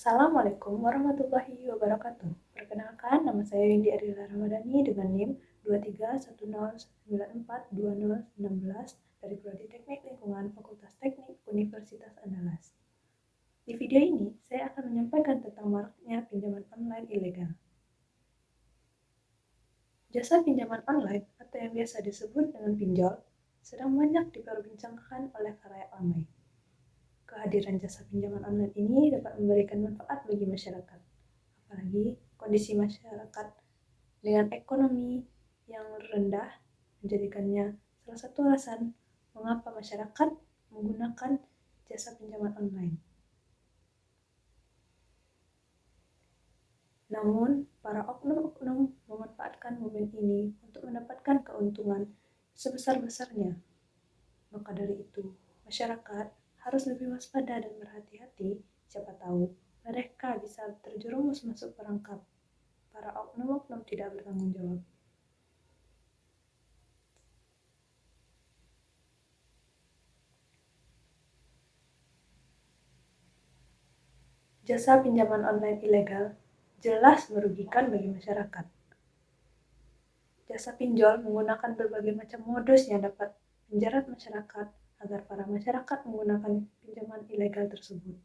Assalamualaikum warahmatullahi wabarakatuh. Perkenalkan, nama saya Windy Arila Ramadhani dengan NIM 2310942016 dari Prodi Teknik Lingkungan Fakultas Teknik Universitas Andalas. Di video ini, saya akan menyampaikan tentang maraknya pinjaman online ilegal. Jasa pinjaman online atau yang biasa disebut dengan pinjol sedang banyak diperbincangkan oleh khalayak ramai. Kehadiran jasa pinjaman online ini dapat memberikan manfaat bagi masyarakat, apalagi kondisi masyarakat dengan ekonomi yang rendah menjadikannya salah satu alasan mengapa masyarakat menggunakan jasa pinjaman online. Namun, para oknum-oknum memanfaatkan momen ini untuk mendapatkan keuntungan sebesar-besarnya. Maka dari itu, masyarakat harus lebih waspada dan berhati-hati, siapa tahu mereka bisa terjerumus masuk perangkap para oknum-oknum tidak bertanggung jawab. Jasa pinjaman online ilegal jelas merugikan bagi masyarakat. Jasa pinjol menggunakan berbagai macam modus yang dapat menjerat masyarakat agar para masyarakat menggunakan pinjaman ilegal tersebut.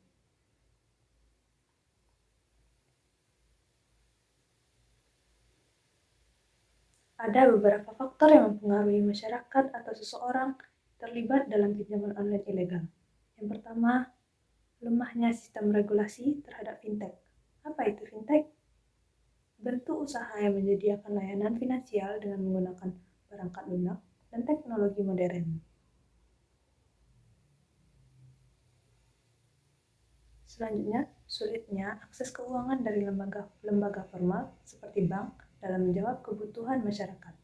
Ada beberapa faktor yang mempengaruhi masyarakat atau seseorang terlibat dalam pinjaman online ilegal. Yang pertama, lemahnya sistem regulasi terhadap fintech. Apa itu fintech? Bentuk usaha yang menyediakan layanan finansial dengan menggunakan perangkat lunak dan teknologi modern. Selanjutnya, sulitnya akses keuangan dari lembaga formal seperti bank dalam menjawab kebutuhan masyarakat.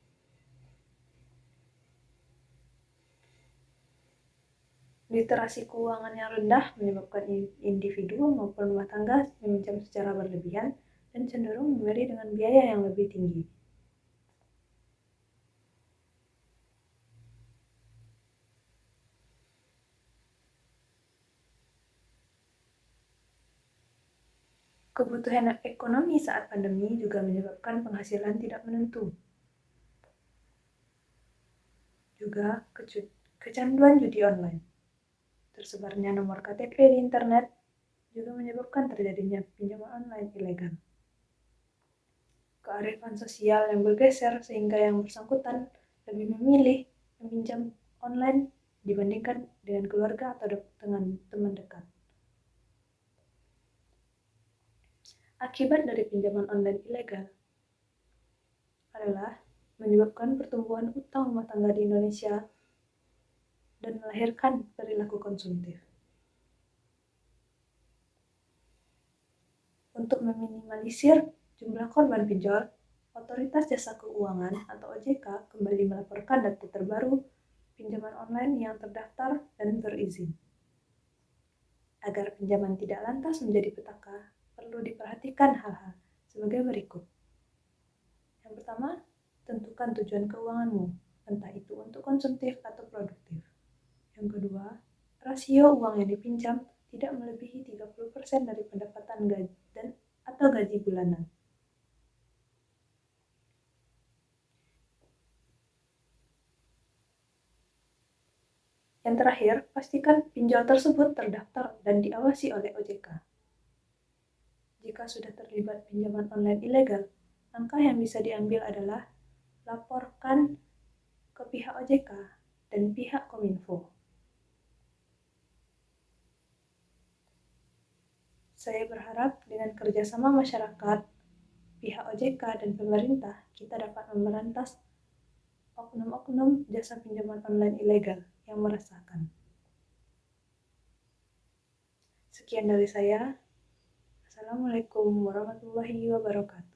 Literasi keuangan yang rendah menyebabkan individu maupun rumah tangga meminjam secara berlebihan dan cenderung memberi dengan biaya yang lebih tinggi. Kebutuhan ekonomi saat pandemi juga menyebabkan penghasilan tidak menentu. Juga kecanduan judi online. Tersebarnya nomor KTP di internet juga menyebabkan terjadinya pinjaman online ilegal. Kearifan sosial yang bergeser sehingga yang bersangkutan lebih memilih meminjam online dibandingkan dengan keluarga atau dengan teman dekat. Akibat dari pinjaman online ilegal adalah menyebabkan pertumbuhan utang rumah tangga di Indonesia dan melahirkan perilaku konsumtif. Untuk meminimalisir jumlah korban pinjol, Otoritas Jasa Keuangan atau OJK kembali melaporkan data terbaru pinjaman online yang terdaftar dan berizin. Agar pinjaman tidak lantas menjadi petaka, perlu diperhatikan hal-hal sebagai berikut. Yang pertama, tentukan tujuan keuanganmu, entah itu untuk konsumtif atau produktif. Yang kedua, rasio uang yang dipinjam tidak melebihi 30% dari pendapatan atau gaji bulanan. Yang terakhir, pastikan pinjol tersebut terdaftar dan diawasi oleh OJK. Jika sudah terlibat pinjaman online ilegal, langkah yang bisa diambil adalah laporkan ke pihak OJK dan pihak Kominfo. Saya berharap dengan kerjasama masyarakat, pihak OJK, dan pemerintah, kita dapat memberantas oknum-oknum jasa pinjaman online ilegal yang meresahkan. Sekian dari saya. Assalamualaikum warahmatullahi wabarakatuh.